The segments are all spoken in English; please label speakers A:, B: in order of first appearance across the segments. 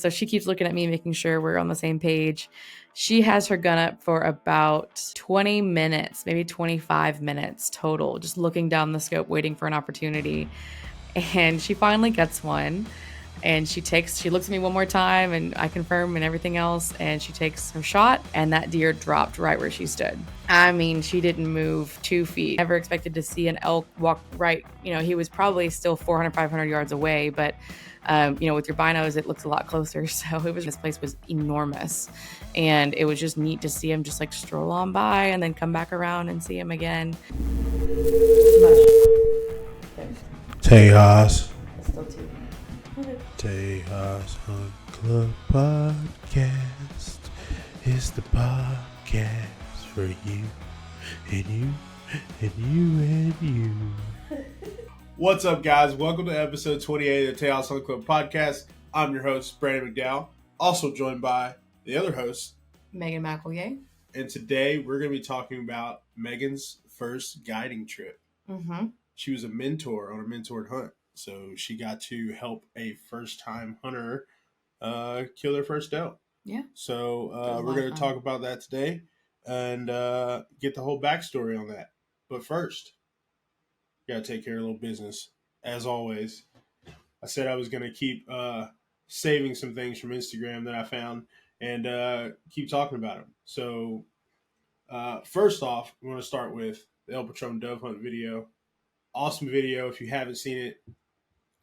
A: So she keeps looking at me, making sure we're on the same page. She has her gun up for about 20 minutes, maybe 25 minutes total, just looking down the scope, waiting for an opportunity. And she finally gets one. And she looks at me one more time, and I confirm and everything else. And she takes her shot, and that deer dropped right where she stood. I mean, she didn't move 2 feet. Never expected to see an elk walk right. He was probably still 400, 500 yards away, but with your binos, it looks a lot closer. So this place was enormous. And it was just neat to see him just like stroll on by and then come back around and see him again.
B: Tejas.
A: Still too.
B: Tejas Hunt Club Podcast is the podcast for you and you and you and you. What's up, guys? Welcome to episode 28 of the Tejas Hunt Club Podcast. I'm your host, Brandon McDowell, also joined by the other host,
A: Meagan McElya.
B: And today we're going to be talking about Meagan's first guiding trip.
A: Mm-hmm.
B: She was a mentor on a mentored hunt. So she got to help a first-time hunter kill their first elk.
A: Yeah.
B: So we're going to talk about that today and get the whole backstory on that. But first, got to take care of a little business. As always, I said I was going to keep saving some things from Instagram that I found and keep talking about them. So first off, we want to start with the El Patron Dove Hunt video. Awesome video. If you haven't seen it,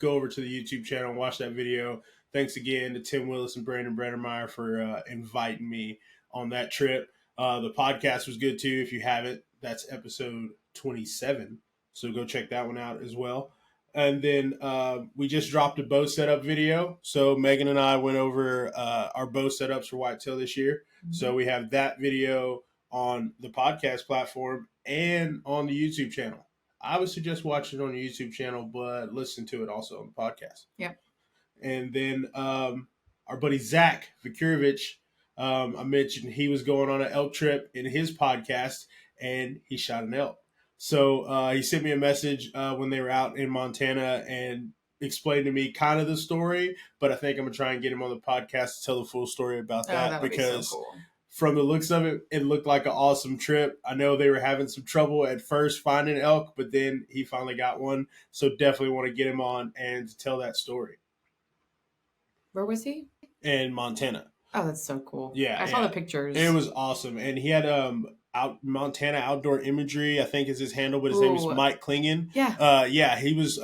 B: go over to the YouTube channel and watch that video. Thanks again to Tim Willis and Brandon Brennermeyer for inviting me on that trip. The podcast was good too. If you haven't, that's episode 27. So go check that one out as well. And then we just dropped a bow setup video. So Meagan and I went over our bow setups for whitetail this year. Mm-hmm. So we have that video on the podcast platform and on the YouTube channel. I would suggest watching it on the YouTube channel, but listen to it also on the podcast.
A: Yep.
B: And then our buddy Zach Vikirovich, I mentioned he was going on an elk trip in his podcast, and he shot an elk. So he sent me a message when they were out in Montana and explained to me kind of the story, but I think I'm going to try and get him on the podcast to tell the full story about that because so cool. From the looks of it, it looked like an awesome trip. I know they were having some trouble at first finding elk, but then he finally got one. So definitely want to get him on and to tell that story.
A: Where was he?
B: In Montana.
A: Oh, that's so cool.
B: Yeah.
A: I saw the pictures.
B: It was awesome. And he had Montana Outdoor Imagery, I think is his handle, but his name is Mike Klingen.
A: Yeah.
B: He was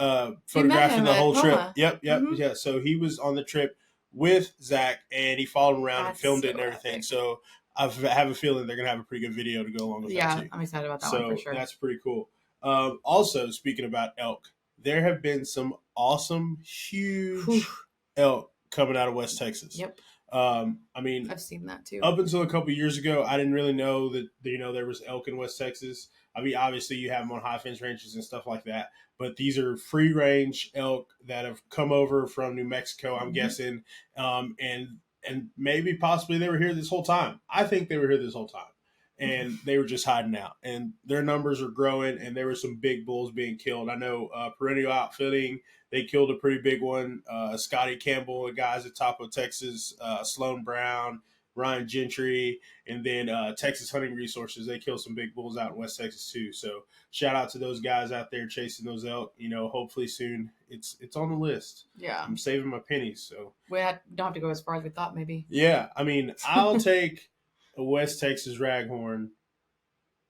B: photographing the whole trip. Yep.
A: Mm-hmm.
B: Yeah. So he was on the trip with Zach, and he followed him around and filmed it and everything. Epic. So I have a feeling they're going to have a pretty good video to go along with that too.
A: Yeah, I'm excited about that one for sure.
B: So that's pretty cool. Also, speaking about elk, there have been some awesome, huge elk coming out of West Texas.
A: Yep.
B: I mean,
A: I've seen that too.
B: Up until a couple of years ago, I didn't really know that there was elk in West Texas. I mean, obviously you have them on high fence ranches and stuff like that, but these are free range elk that have come over from New Mexico, I'm guessing, and maybe possibly they were here this whole time. I think they were here this whole time, and they were just hiding out. And their numbers are growing, and there were some big bulls being killed. I know Perennial Outfitting, they killed a pretty big one. Scotty Campbell, the guys at Top of Texas, Sloan Brown, Ryan Gentry, and then Texas Hunting Resources. They killed some big bulls out in West Texas too. So shout out to those guys out there chasing those elk. Hopefully soon it's on the list.
A: Yeah,
B: I'm saving my pennies. So
A: we don't have to go as far as we thought. Maybe.
B: Yeah, I mean, I'll take a West Texas raghorn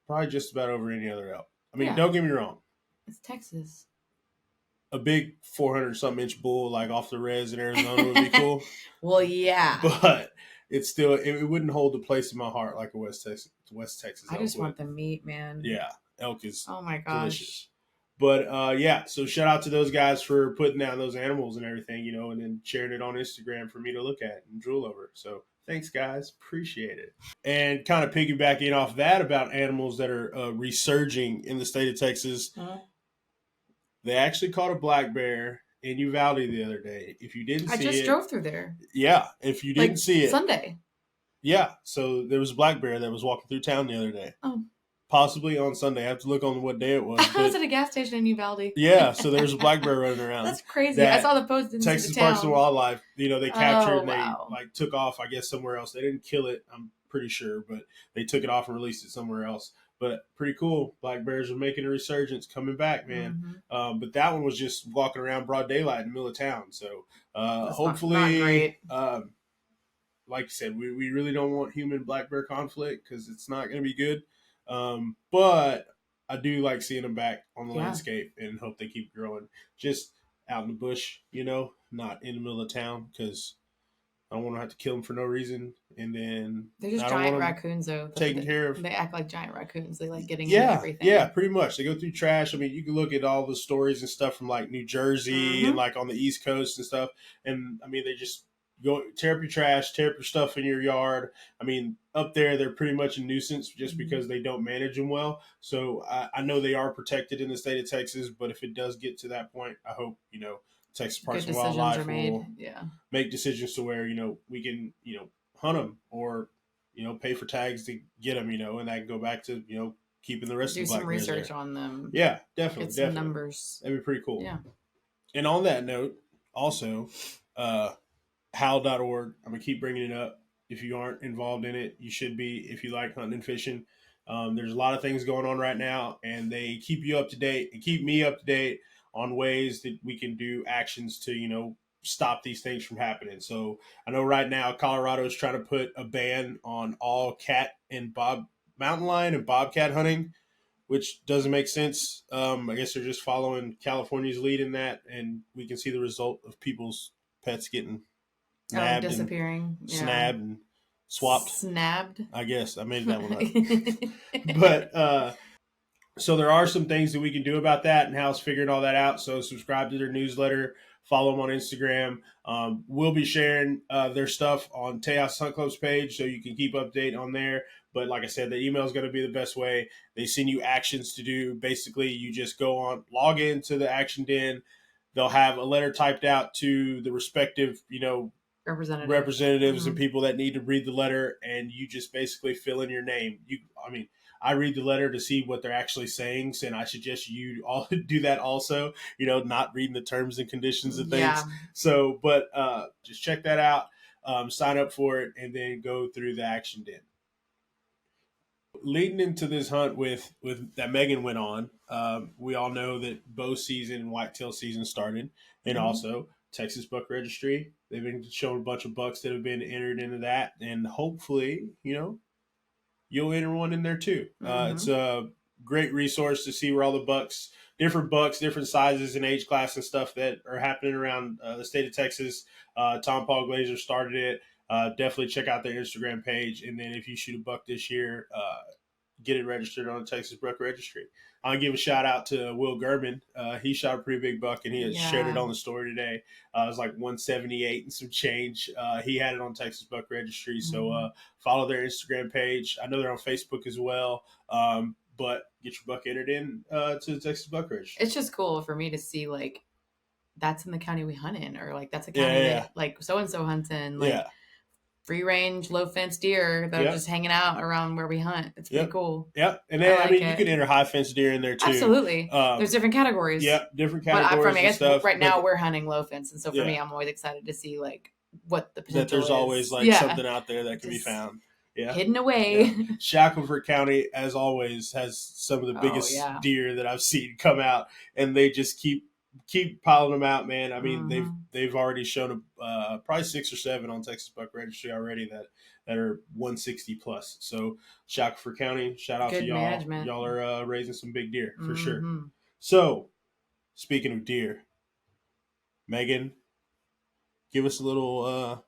B: probably just about over any other elk. I mean, Don't get me wrong.
A: It's Texas.
B: A big 400-something inch bull like off the res in Arizona would be cool.
A: Well, yeah,
B: but it's still it wouldn't hold the place in my heart like a West Texas.
A: I just want the meat, man.
B: Yeah, elk is
A: gosh,
B: delicious. But so shout out to those guys for putting down those animals and everything, and then sharing it on Instagram for me to look at and drool over. So thanks, guys, appreciate it. And kind of piggybacking off that about animals that are resurging in the state of Texas. They actually caught a black bear in Uvalde the other day. If you didn't see it. I
A: just drove through there.
B: Yeah. If you didn't see it.
A: Sunday.
B: Yeah. So there was a black bear that was walking through town the other day.
A: Oh.
B: possibly on Sunday. I have to look on what day it was.
A: I was at a gas station in Uvalde.
B: Yeah, so there's a black bear running around.
A: That's crazy. I saw the post. Didn't
B: Texas
A: see the
B: Parks and
A: town.
B: Wildlife, they captured and
A: wow.
B: they like took off, I guess, somewhere else. They didn't kill it, I'm pretty sure, but they took it off and released it somewhere else. But pretty cool. Black bears are making a resurgence, coming back, man. But that one was just walking around broad daylight in the middle of town. So hopefully,
A: not great.
B: Like you said, we really don't want human black bear conflict because it's not going to be good. But I do like seeing them back on the landscape and hope they keep growing. Just out in the bush, not in the middle of town because I don't want to have to kill them for no reason. And then
A: they're just giant raccoons, though.
B: Taken care of.
A: They act like giant raccoons. They like getting into everything.
B: Yeah, pretty much. They go through trash. I mean, you can look at all the stories and stuff from like New Jersey and like on the East Coast and stuff. And I mean, they just go tear up your trash, tear up your stuff in your yard. I mean, up there, they're pretty much a nuisance just because they don't manage them well. So I know they are protected in the state of Texas, but if it does get to that point, I hope, Texas Parks and Wildlife will make decisions to where, we can, hunt them or, pay for tags to get them, and that can go back to, keeping the rest of the black bears there.
A: Do some research on them.
B: Yeah, definitely.
A: Get some numbers.
B: That'd be pretty cool.
A: Yeah.
B: And on that note, also, howl.org, I'm going to keep bringing it up. If you aren't involved in it, you should be if you like hunting and fishing. There's a lot of things going on right now, and they keep you up to date and keep me up to date on ways that we can do actions to, stop these things from happening. So I know right now Colorado is trying to put a ban on all cat and mountain lion and bobcat hunting, which doesn't make sense. I guess they're just following California's lead in that, and we can see the result of people's pets getting nabbed,
A: disappearing,
B: snabbed, and swapped.
A: Snabbed.
B: I guess I made that one up. But so there are some things that we can do about that, and Hal's figuring all that out. So subscribe to their newsletter, follow them on Instagram. We'll be sharing their stuff on Tejas Hunt Club's page, so you can keep update on there. But like I said, the email is going to be the best way. They send you actions to do. Basically, you just go on, log into the Action Den. They'll have a letter typed out to the respective, representatives and people that need to read the letter, and you just basically fill in your name. I read the letter to see what they're actually saying, and I suggest you all do that also, not reading the terms and conditions of things. Yeah. So, but just check that out, sign up for it, and then go through the Action Den. Leading into this hunt with that Meagan went on, we all know that bow season and whitetail season started, and also Texas Buck Registry. They've been showing a bunch of bucks that have been entered into that, and hopefully, you'll enter one in there too. It's a great resource to see where all the different sizes and age class and stuff that are happening around the state of Texas. Tom Paul Glazer started it. Definitely check out their Instagram page. And then if you shoot a buck this year, get it registered on the Texas Buck Registry. I'll give a shout out to Will German. He shot a pretty big buck, and he has shared it on the story today. It was like 178 and some change. He had it on Texas Buck Registry. So follow their Instagram page. I know they're on Facebook as well. But get your buck entered in to the Texas Buck Registry.
A: It's just cool for me to see, like, that's in the county we hunt in, or like that's a county that, like, so-and-so hunts in. Like, free range, low fence deer that are just hanging out around where we hunt. It's pretty cool.
B: Yep. And then, you can enter high fence deer in there too.
A: Absolutely. There's different categories.
B: Yep. Different categories. But
A: I guess stuff, right now we're hunting low fence. And so for me, I'm always excited to see like what the potential
B: that there's
A: is.
B: Always like something out there that can be found. Yeah.
A: Hidden away.
B: Yeah. Shackelford County, as always, has some of the biggest deer that I've seen come out, and they just keep piling them out, man. I mean, they've already shown probably 6 or 7 on Texas Buck Registry already that are 160 plus. So Shackelford County, shout out to y'all. Management. Y'all are raising some big deer for sure. So speaking of deer, Meagan, give us a little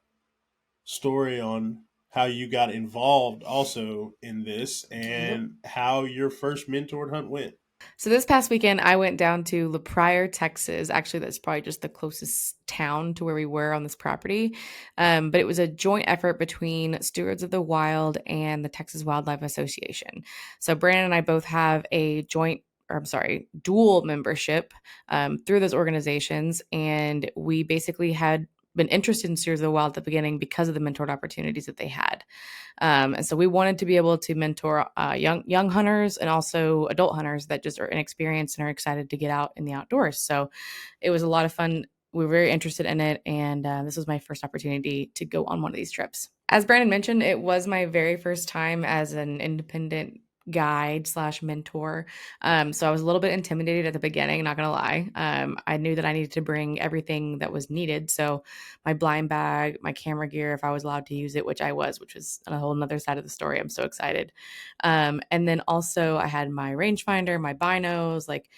B: story on how you got involved also in this and how your first mentored hunt went.
A: So this past weekend, I went down to La Pryor, Texas. Actually, that's probably just the closest town to where we were on this property. But it was a joint effort between Stewards of the Wild and the Texas Wildlife Association. So Brandon and I both have a dual membership through those organizations. And we basically had been interested in Stewards of the Wild at the beginning because of the mentored opportunities that they had. And so we wanted to be able to mentor young hunters and also adult hunters that just are inexperienced and are excited to get out in the outdoors. So it was a lot of fun. We were very interested in it, and this was my first opportunity to go on one of these trips. As Brandon mentioned, it was my very first time as an independent guide slash mentor. So I was a little bit intimidated at the beginning, not gonna lie. I knew that I needed to bring everything that was needed. So my blind bag, my camera gear, if I was allowed to use it, which I was, which was a whole nother side of the story. I'm so excited. And then also I had my rangefinder, my binos, like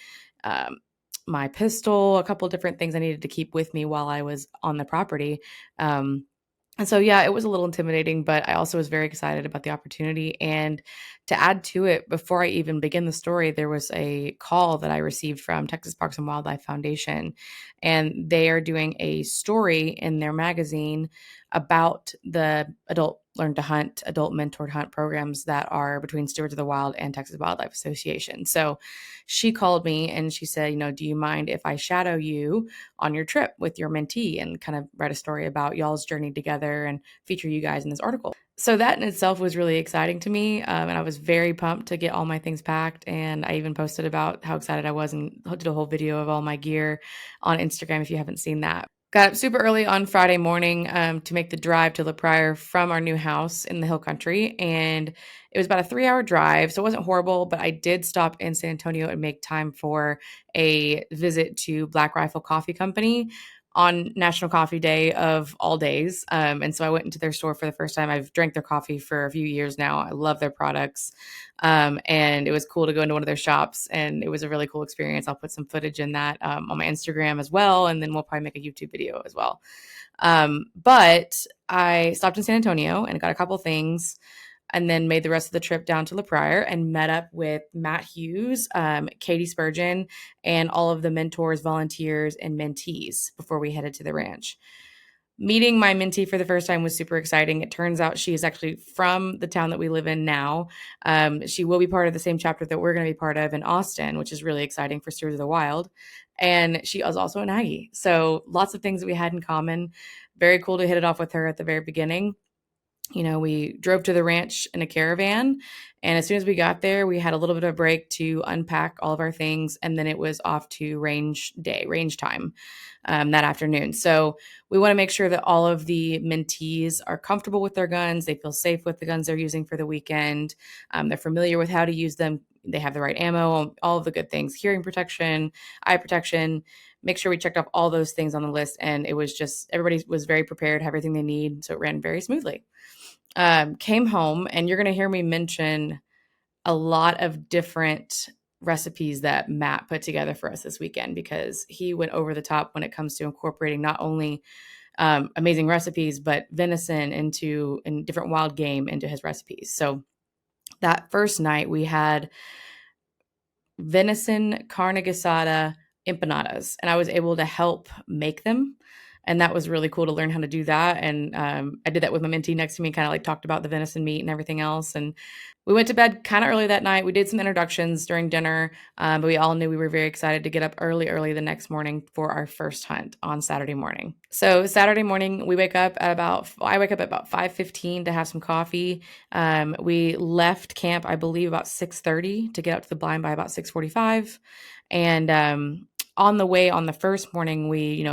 A: um, my pistol, a couple different things I needed to keep with me while I was on the property. And so, yeah, it was a little intimidating, but I also was very excited about the opportunity. And to add to it, before I even begin the story, there was a call that I received from Texas Parks and Wildlife Foundation, and they are doing a story in their magazine about the adult learn to hunt, adult mentored hunt programs that are between Stewards of the Wild and Texas Wildlife Association. So she called me and she said, do you mind if I shadow you on your trip with your mentee and kind of write a story about y'all's journey together and feature you guys in this article? So that in itself was really exciting to me. And I was very pumped to get all my things packed. And I even posted about how excited I was and did a whole video of all my gear on Instagram if you haven't seen that. Got up super early on Friday morning to make the drive to La Prairie from our new house in the hill country. And it was about a 3-hour drive. So it wasn't horrible, but I did stop in San Antonio and make time for a visit to Black Rifle Coffee Company on National Coffee Day of all days. And so I went into their store for the first time. I've drank their coffee for a few years now. I love their products. And it was cool to go into one of their shops, and it was a really cool experience. I'll put some footage in that on my Instagram as well, and then we'll probably make a YouTube video as well. But I stopped in San Antonio and got a couple things, and then made the rest of the trip down to La Prairie and met up with Matt Hughes, Katie Spurgin, and all of the mentors, volunteers, and mentees before we headed to the ranch. Meeting my mentee for the first time was super exciting. It turns out she is actually from the town that we live in now. She will be part of the same chapter that we're going to be part of in Austin, which is really exciting for Stewards of the Wild. And she is also an Aggie. So lots of things that we had in common. Very cool to hit it off with her at the very beginning. We drove to the ranch in a caravan, and as soon as we got there, we had a little bit of a break to unpack all of our things, and then it was off to range time that afternoon. So we want to make sure that all of the mentees are comfortable with their guns. They feel safe with the guns they're using for the weekend. They're familiar with how to use them. They have the right ammo, all of the good things, hearing protection, eye protection. Make sure we checked off all those things on the list, and it was just everybody was very prepared, have everything they need, so it ran very smoothly. Came home, and you're going to hear me mention a lot of different recipes that Matt put together for us this weekend, because he went over the top when it comes to incorporating not only amazing recipes, but venison and different wild game into his recipes. So that first night we had venison carne asada empanadas, and I was able to help make them. And that was really cool to learn how to do that. And I did that with my mentee next to me, kind of like talked about the venison meat and everything else. And we went to bed kind of early that night. We did some introductions during dinner, but we all knew we were very excited to get up early the next morning for our first hunt on Saturday morning. So Saturday morning, I wake up at about 5:15 to have some coffee. We left camp, I believe, about 6:30 to get out to the blind by about 6:45. And on the way on the first morning, we,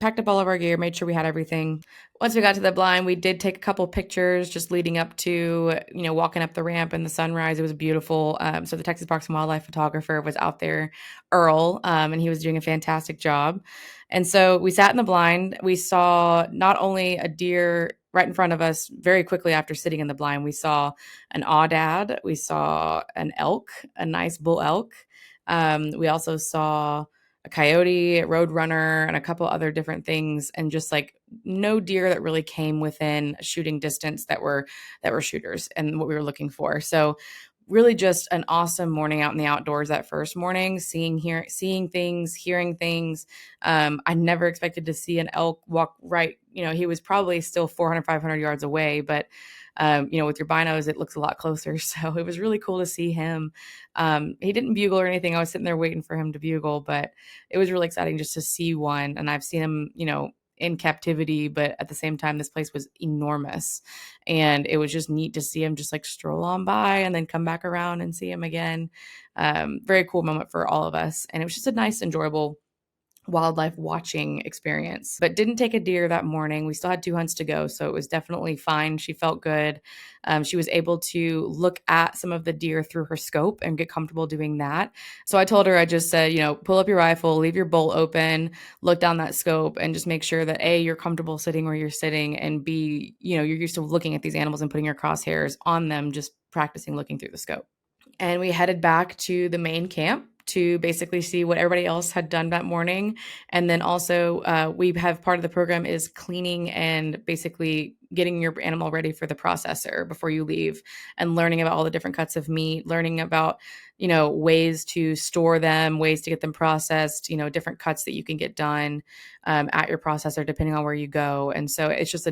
A: packed up all of our gear, made sure we had everything. Once we got to the blind, we did take a couple pictures just leading up to, walking up the ramp and the sunrise. It was beautiful. So the Texas Parks and Wildlife photographer was out there, Earl, and he was doing a fantastic job. And so we sat in the blind. We saw not only a deer right in front of us very quickly after sitting in the blind, we saw an aoudad. We saw an elk, a nice bull elk. We also saw a coyote, a roadrunner, and a couple other different things, and just like no deer that really came within shooting distance that were shooters and what we were looking for. So really just an awesome morning out in the outdoors that first morning, seeing things, hearing things. I never expected to see an elk walk right. He was probably still 400, 500 yards away, but with your binos, it looks a lot closer. So it was really cool to see him. He didn't bugle or anything. I was sitting there waiting for him to bugle, but it was really exciting just to see one. And I've seen him, in captivity, but at the same time, this place was enormous. And it was just neat to see him just like stroll on by and then come back around and see him again. Very cool moment for all of us. And it was just a nice, enjoyable wildlife watching experience, but didn't take a deer that morning. We still had 2 hunts to go, so it was definitely fine. She felt good. She was able to look at some of the deer through her scope and get comfortable doing that. So I told her, I just said, pull up your rifle, leave your bolt open, look down that scope, and just make sure that A, you're comfortable sitting where you're sitting, and B, you're used to looking at these animals and putting your crosshairs on them, just practicing looking through the scope. And we headed back to the main camp to basically see what everybody else had done that morning. And then also, we have part of the program is cleaning and basically getting your animal ready for the processor before you leave, and learning about all the different cuts of meat, learning about, ways to store them, ways to get them processed, different cuts that you can get done at your processor, depending on where you go. And so it's just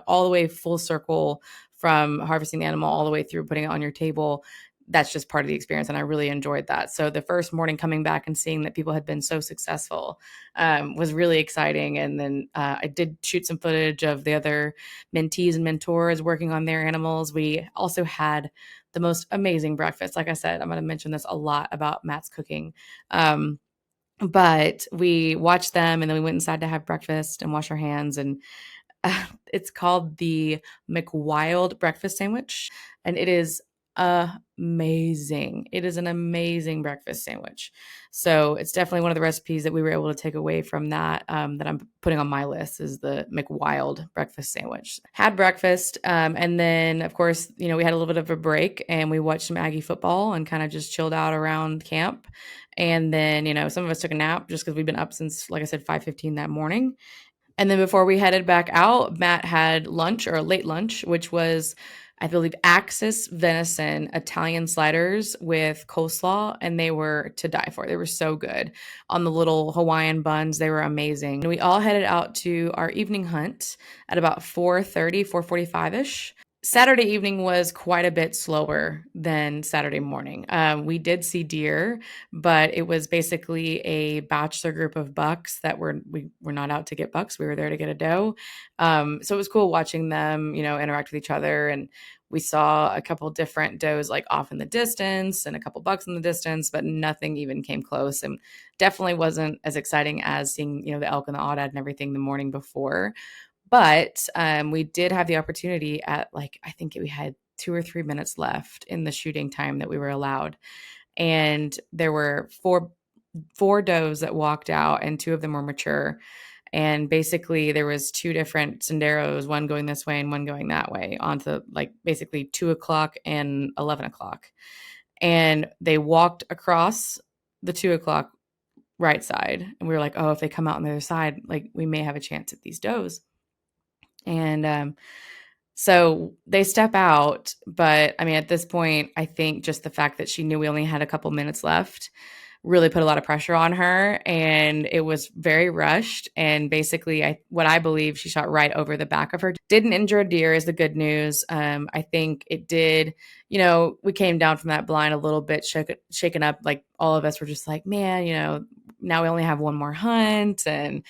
A: all the way full circle from harvesting the animal all the way through putting it on your table. That's just part of the experience. And I really enjoyed that. So the first morning coming back and seeing that people had been so successful was really exciting. And then I did shoot some footage of the other mentees and mentors working on their animals. We also had the most amazing breakfast. Like I said, I'm going to mention this a lot about Matt's cooking. But we watched them, and then we went inside to have breakfast and wash our hands. And it's called the McWild breakfast sandwich, and it is amazing. It is an amazing breakfast sandwich. So it's definitely one of the recipes that we were able to take away from that, that I'm putting on my list, is the McWild breakfast sandwich. Had breakfast, and then of course, we had a little bit of a break, and we watched some Aggie football and kind of just chilled out around camp. And then, some of us took a nap just because we've been up since, like I said, 5:15 that morning. And then before we headed back out, Matt had lunch, or a late lunch, which was, I believe, Axis venison Italian sliders with coleslaw, and they were to die for. They were so good on the little Hawaiian buns. They were amazing. And we all headed out to our evening hunt at about 4:30, 4:45-ish. Saturday evening was quite a bit slower than Saturday morning. We did see deer, but it was basically a bachelor group of bucks that we were not out to get bucks. We were there to get a doe. So it was cool watching them, interact with each other. And we saw a couple different does like off in the distance and a couple bucks in the distance, but nothing even came close, and definitely wasn't as exciting as seeing, the elk and the aoudad and everything the morning before. But we did have the opportunity at, like, I think we had 2 or 3 minutes left in the shooting time that we were allowed. And there were four does that walked out, and 2 of them were mature. And basically there was 2 different senderos, one going this way and one going that way, onto like basically 2:00 and 11:00. And they walked across the 2:00 right side. And we were like, oh, if they come out on the other side, like, we may have a chance at these does. And so they step out, but I mean, at this point, I think just the fact that she knew we only had a couple minutes left really put a lot of pressure on her, and it was very rushed. And basically, what I believe, she shot right over the back of her. Didn't injure a deer is the good news. I think it did. We came down from that blind a little bit shaken up. Like, all of us were just like, man, now we only have one more hunt, and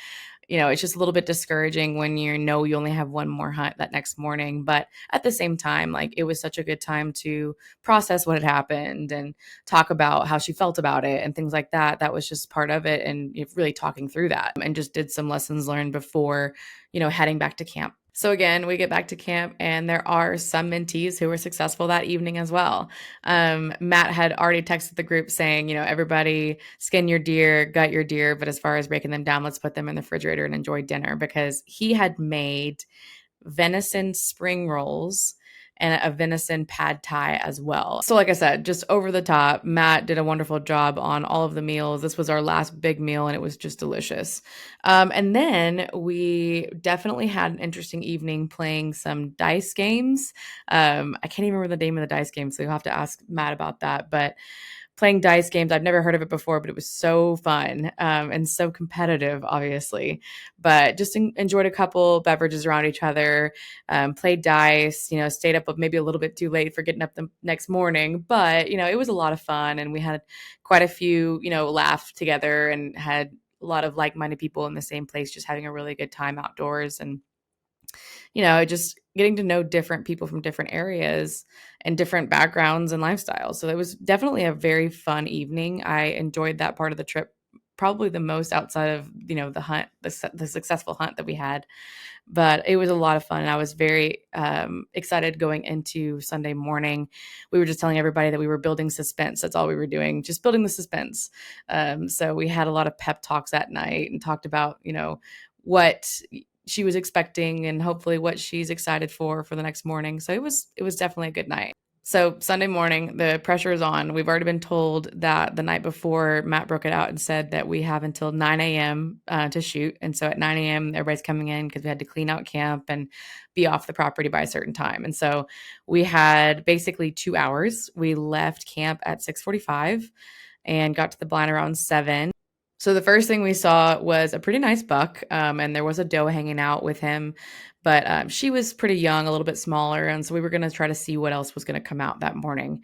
A: it's just a little bit discouraging when you only have one more hunt that next morning. But at the same time, like, it was such a good time to process what had happened and talk about how she felt about it and things like that. That was just part of it. And really talking through that, and just did some lessons learned before, heading back to camp. So again, we get back to camp, and there are some mentees who were successful that evening as well. Matt had already texted the group saying, everybody skin your deer, gut your deer, but as far as breaking them down, let's put them in the refrigerator and enjoy dinner, because he had made venison spring rolls and a venison pad thai as well. So like I said, just over the top. Matt did a wonderful job on all of the meals. This was our last big meal, and it was just delicious. And then we definitely had an interesting evening playing some dice games. I can't even remember the name of the dice game, so you'll have to ask Matt about that. But playing dice games, I've never heard of it before, but it was so fun, and so competitive, obviously. But just enjoyed a couple beverages around each other, played dice, stayed up maybe a little bit too late for getting up the next morning. But, it was a lot of fun, and we had quite a few, laughed together and had a lot of like-minded people in the same place, just having a really good time outdoors. And just getting to know different people from different areas and different backgrounds and lifestyles. So it was definitely a very fun evening. I enjoyed that part of the trip probably the most, outside of, the hunt, the successful hunt that we had. But it was a lot of fun. And I was very excited going into Sunday morning. We were just telling everybody that we were building suspense. That's all we were doing, just building the suspense. So we had a lot of pep talks that night and talked about, what she was expecting and hopefully what she's excited for the next morning. So it was definitely a good night. So Sunday morning, the pressure is on. We've already been told that the night before, Matt broke it out and said that we have until 9 a.m. To shoot. And so at 9 a.m., everybody's coming in because we had to clean out camp and be off the property by a certain time. And so we had basically 2 hours. We left camp at 6:45 and got to the blind around 7. So the first thing we saw was a pretty nice buck, and there was a doe hanging out with him, but she was pretty young, a little bit smaller, and so we were going to try to see what else was going to come out that morning.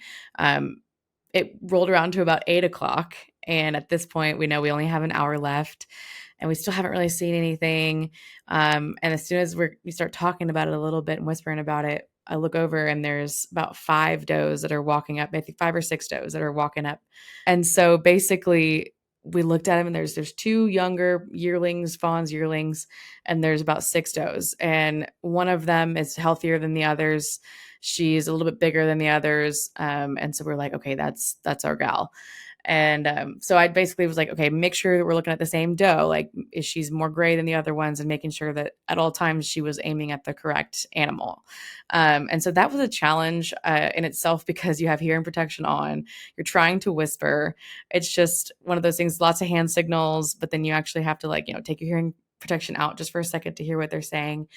A: It rolled around to about 8 o'clock, and at this point, we know we only have an hour left, and we still haven't really seen anything. And as soon as we start talking about it a little bit and whispering about it, I look over and there's about 5 does that are walking up. I think 5 or 6 does that are walking up, and so basically we looked at him and there's 2 younger yearlings, fawns yearlings, and there's about 6 does. And one of them is healthier than the others. She's a little bit bigger than the others. And so we're like, okay, that's our gal. And so I basically was like, okay, make sure that we're looking at the same doe. Like, is she's more gray than the other ones, and making sure that at all times she was aiming at the correct animal. And so that was a challenge in itself, because you have hearing protection on, you're trying to whisper. It's just one of those things, lots of hand signals, but then you actually have to take your hearing protection out just for a second to hear what they're saying.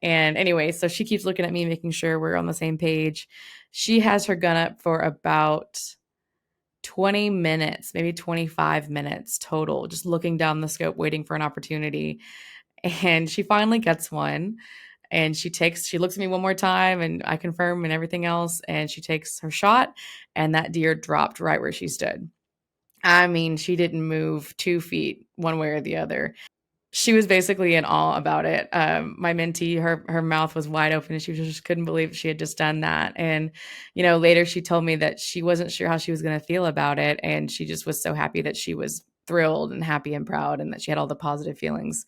A: And anyway, so she keeps looking at me, making sure we're on the same page. She has her gun up for about 20 minutes, maybe 25 minutes total, just looking down the scope, waiting for an opportunity. And she finally gets one. And she looks at me one more time, and I confirm and everything else. And she takes her shot, and that deer dropped right where she stood. I mean, she didn't move 2 feet one way or the other. She was basically in awe about it. My mentee, her mouth was wide open, and she just couldn't believe she had just done that. And later she told me that she wasn't sure how she was going to feel about it, and she just was so happy that she was thrilled and happy and proud, and that she had all the positive feelings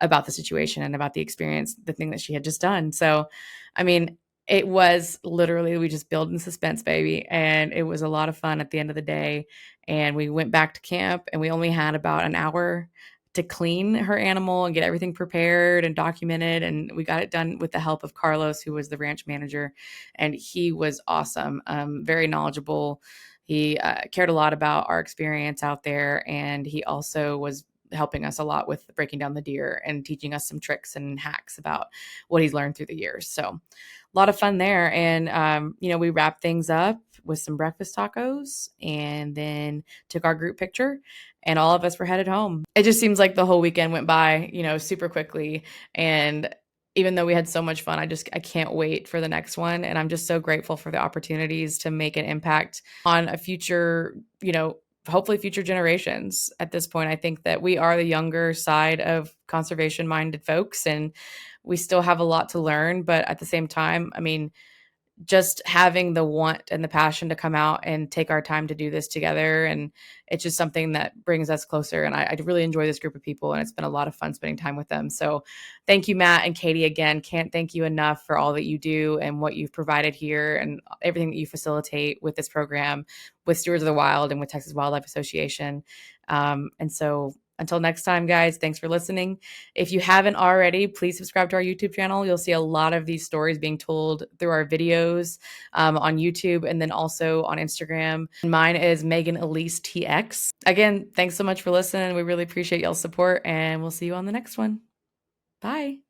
A: about the situation and about the experience, the thing that she had just done. So, I mean, it was literally, we just build in suspense, baby, and it was a lot of fun at the end of the day. And we went back to camp, and we only had about an hour to clean her animal and get everything prepared and documented. And we got it done with the help of Carlos, who was the ranch manager. And he was awesome, very knowledgeable. He cared a lot about our experience out there. And he also was helping us a lot with breaking down the deer and teaching us some tricks and hacks about what he's learned through the years. So a lot of fun there. And, we wrapped things up with some breakfast tacos, and then took our group picture, and all of us were headed home. It just seems like the whole weekend went by, super quickly. And even though we had so much fun, I can't wait for the next one. And I'm just so grateful for the opportunities to make an impact on a future, hopefully future generations. At this point, I think that we are the younger side of conservation minded folks, and we still have a lot to learn. But at the same time, I mean, just having the want and the passion to come out and take our time to do this together. And it's just something that brings us closer. And I really enjoy this group of people, and it's been a lot of fun spending time with them. So thank you, Matt and Katie, again. Can't thank you enough for all that you do and what you've provided here, and everything that you facilitate with this program, with Stewards of the Wild and with Texas Wildlife Association. And so until next time, guys, thanks for listening. If you haven't already, please subscribe to our YouTube channel. You'll see a lot of these stories being told through our videos on YouTube, and then also on Instagram. Mine is Meagan Elise TX. Again, thanks so much for listening. We really appreciate y'all's support, and we'll see you on the next one. Bye.